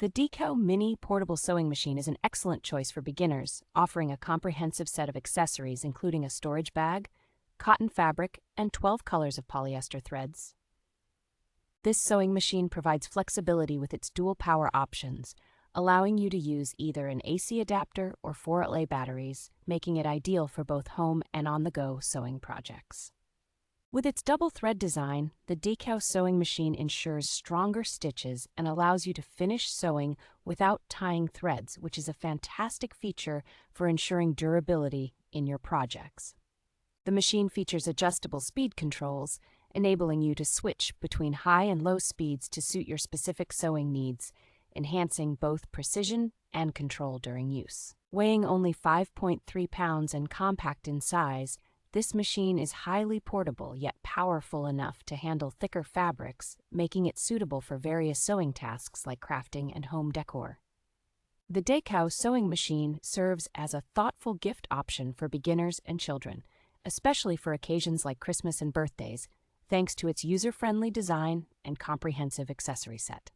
The Dechow Mini Portable Sewing Machine is an excellent choice for beginners, offering a comprehensive set of accessories including a storage bag, cotton fabric, and 12 colors of polyester threads. This sewing machine provides flexibility with its dual power options, allowing you to use either an AC adapter or 4A batteries, making it ideal for both home and on-the-go sewing projects. With its double thread design, the Dechow sewing machine ensures stronger stitches and allows you to finish sewing without tying threads, which is a fantastic feature for ensuring durability in your projects. The machine features adjustable speed controls, enabling you to switch between high and low speeds to suit your specific sewing needs, enhancing both precision and control during use. Weighing only 5.3 pounds and compact in size, this machine is highly portable yet powerful enough to handle thicker fabrics, making it suitable for various sewing tasks like crafting and home decor. The Dechow sewing machine serves as a thoughtful gift option for beginners and children, especially for occasions like Christmas and birthdays, thanks to its user-friendly design and comprehensive accessory set.